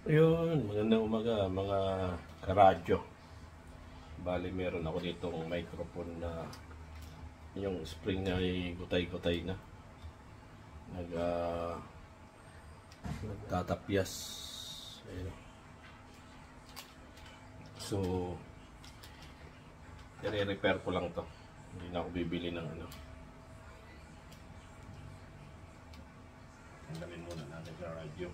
Ayun, magandang umaga mga karadyo. Bali, meron ako ditong microphone na yung spring niya ay gutay-gutay na. Nag, nagtatapyas. Ayun. So, i-repair ko lang to. Hindi na ako bibili ng ano. Tanggalin muna natin sa radyo.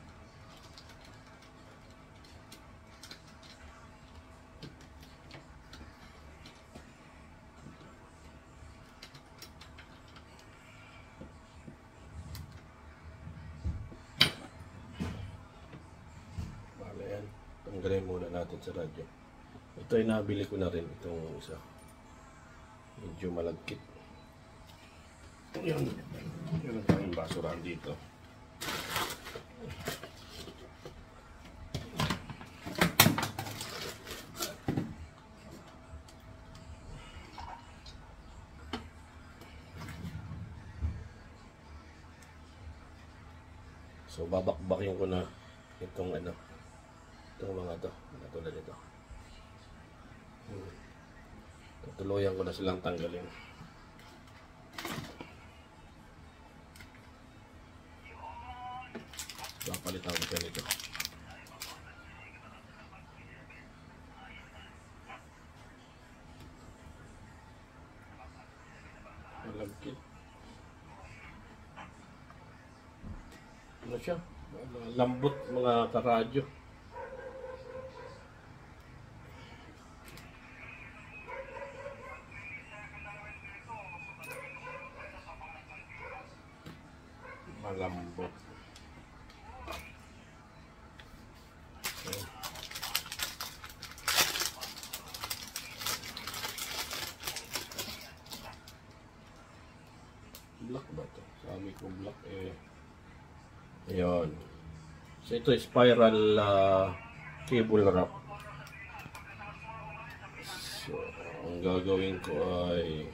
Yan. Tanggalin muna natin sa radyo. Ito ay nabili ko na rin itong isa. Medyo malagkit. Yun. Yun ang tayong basurahan dito. So babakbakin ko na itong ano, itong mga to, tulad ito. Tutuluyan ko na silang tanggalin. Papalitan ko siya nito. Malagkit. Ano siya? Lambot mga karadyo. Malambot. Black ba ito? Sabi ko black eh. Ayun. So ito spiral cable wrap. So ang gagawin ko ay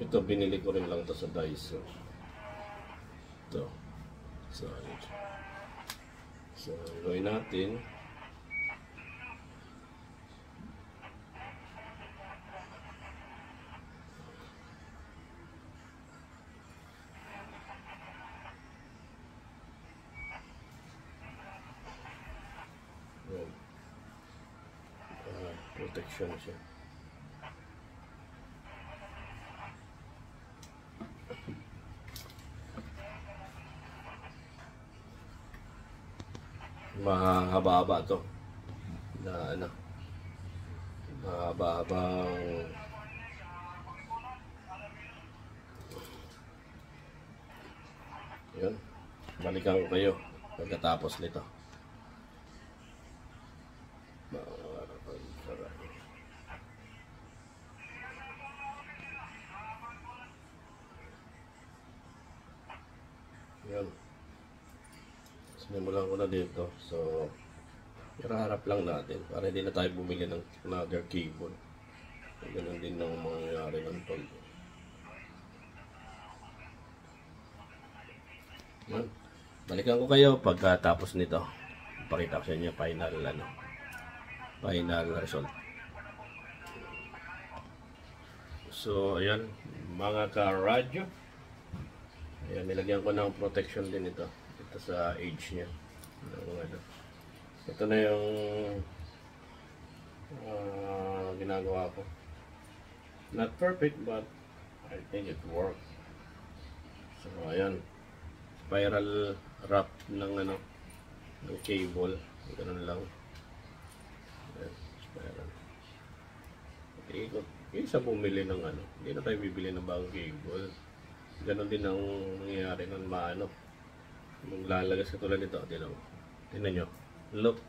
ito, binili ko rin lang ito sa Daiso. Ito. So, gawin natin. Protection siya. Mahaba-haba to na ano, mahaba-habang yun, balikan ko kayo pagkatapos nito. Yun, sinimulan ko na dito. So iraharap lang natin para hindi na tayo bumili ng another cable. Ganun din ang mangyayari ng pag. Yan. Balikan ko kayo pagkatapos nito. Pakita ko sa inyo final result. So ayan mga ka-radyo. Ayan, nilagyan ko ng protection din ito sa edge niya. Ito na yung ginagawa ko. Not perfect but I think it works. So ayan, spiral wrap ng ano, ng cable. Ganun lang. Ayan, spiral. Ikot. Yung isa bumili ng ano, hindi na tayo bibili ng bagong cable. Ganon din ang nangyayari ng maano. Maglalagas ka tulad nito. Tingnan nyo. Look,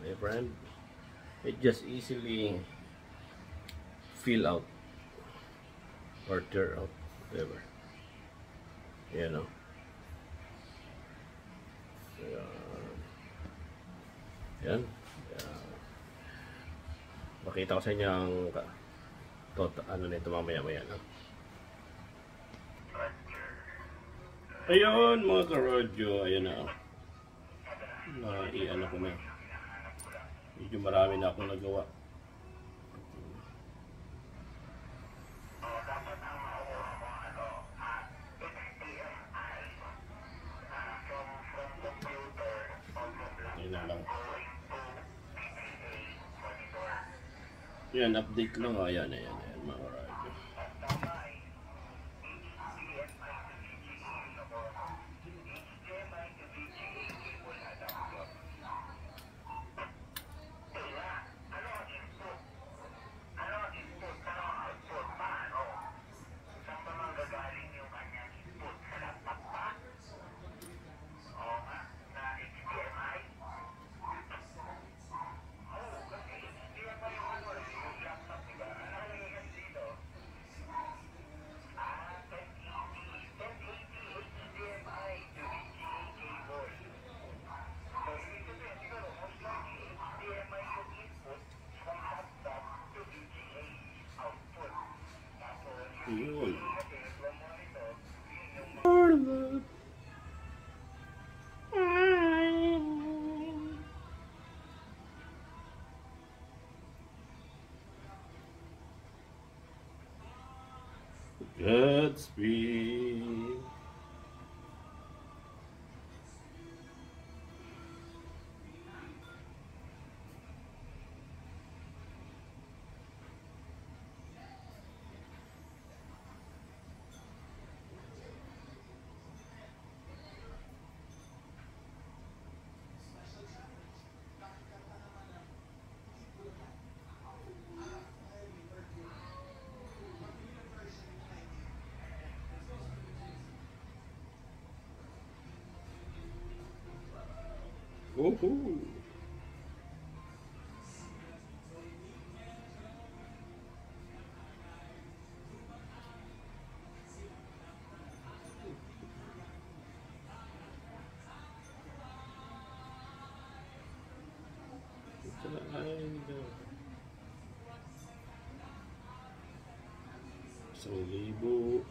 my friend. It just easily fill out or tear out. Whatever. Yan o. Yan. Pakita ko sa inyo ang ano nito mamaya-maya no? Ayun mga ka-rodyo, ayun na i-ano ko na, medyo marami na akong nagawa. Ayun na lang. Yan, update lang. Ayan, mga radyo. Yun. Godspeed. Woohoo!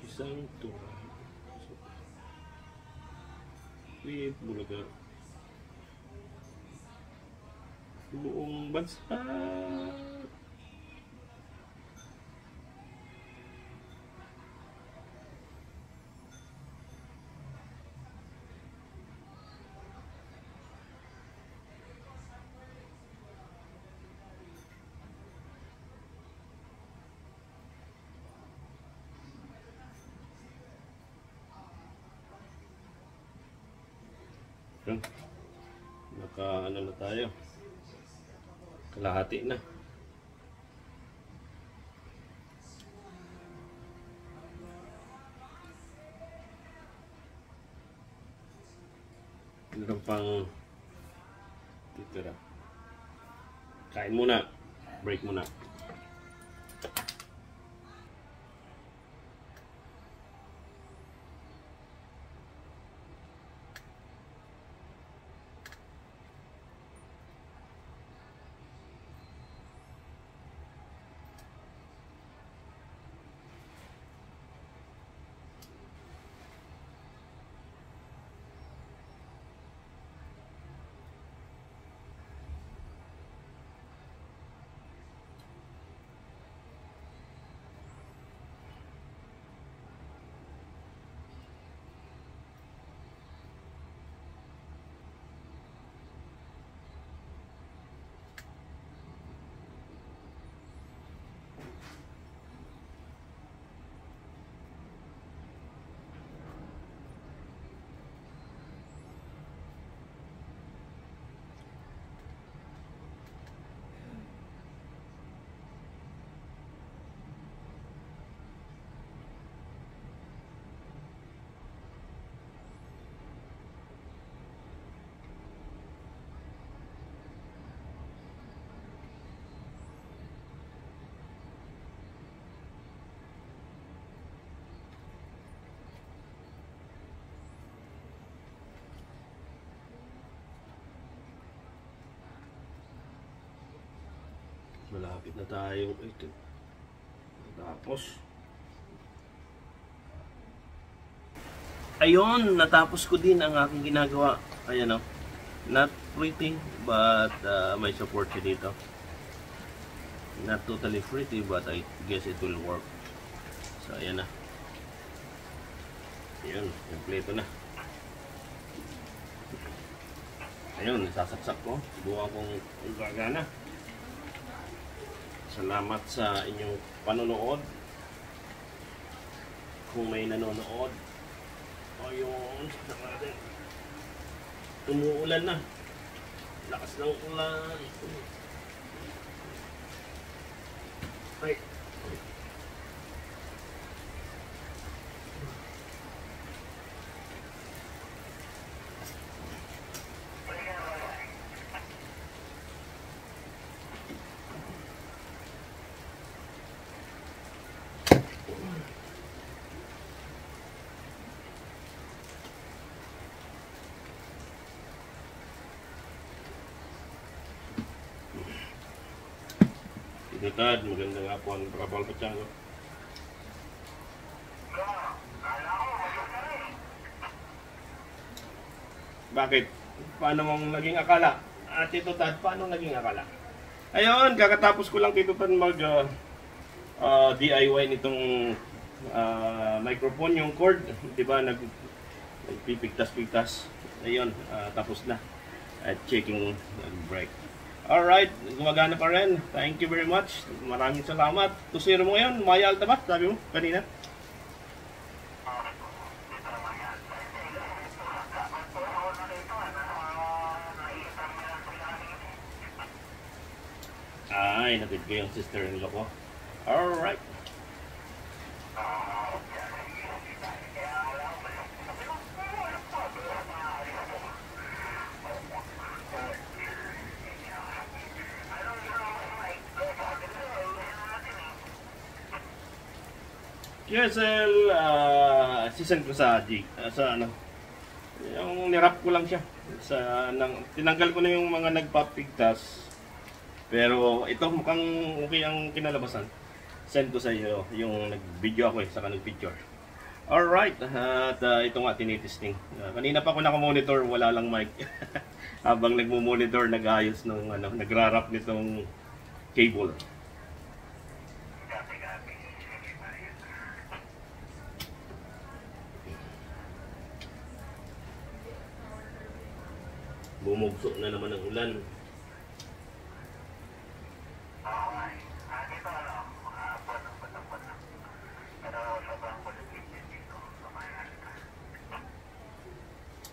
Isang tuwa. Wait, Bulaga. Buong bansa. Naka ano na tayo, kalahati na. Meron pang titira. Kain muna, break muna. Malapit na tayo. Ito. Tapos. Ayun, natapos ko din ang aking ginagawa. Ayan o. Not pretty, but may support siya dito. Not totally pretty, but I guess it will work. So, ayan na. Ayun, kompleto na. Ayun, sasaksak ko. Subukan kong gagana. Salamat sa inyong panonood. Kung may nanonood. Ayun, natin. Umuulan na. Lakas ng ulan. Ay. Tinitad, maganda nga po ang trabal pa siya. Bakit? Paano mong naging akala? Tito Tad, paano naging akala? Ayun, kakatapos ko lang Tito Tad mag DIY nitong microphone, yung cord. Diba, nagpipigtas-pigtas. Ayun, tapos na. At checking break. Alright, gumagana pa rin. Thank you very much. Maraming salamat. Tusiro mo ngayon, Maya Alta ba? Sabi mo kanina? Ay, nabid ko yung sister-in-law ko. Alright. QSL, season ko sa sa ano, yung nirap ko lang siya. Tinanggal ko na yung mga nagpapigtas. Pero ito mukhang okay ang kinalabasan. Send ko sa iyo yung nag-video ako saka nag-picture. Alright, at ito nga tinitesting. Kanina pa ako naka-monitor, wala lang mic. Habang nagmo-monitor, nag-ayos ng nagra-wrap nitong cable. Bumugso na naman ang ulan.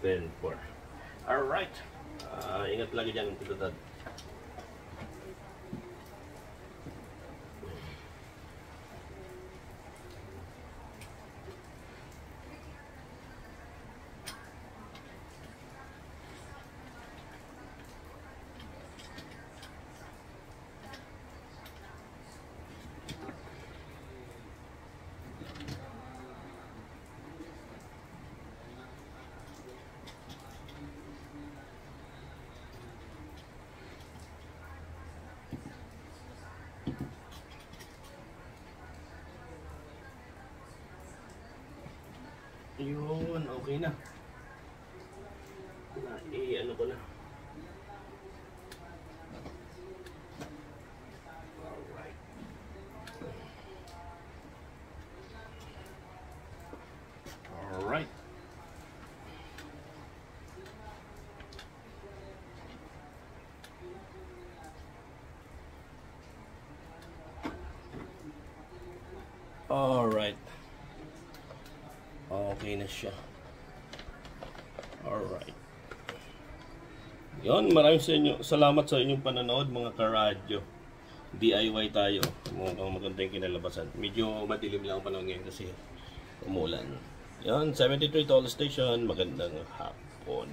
Then 4. Alright. Ingat lagi dyan ang Tito Tad. Yun, okay na. Ano ko na. Alright. Alright. Alright. Okay na siya. Alright. Yun, maraming salamat sa inyong panonood mga karadyo. DIY tayo. Mukhang maganda yung kinalabasan. Medyo madilim lang ang panahon ngayon kasi umulan. Yun, 73 Tall Station. Magandang hapon.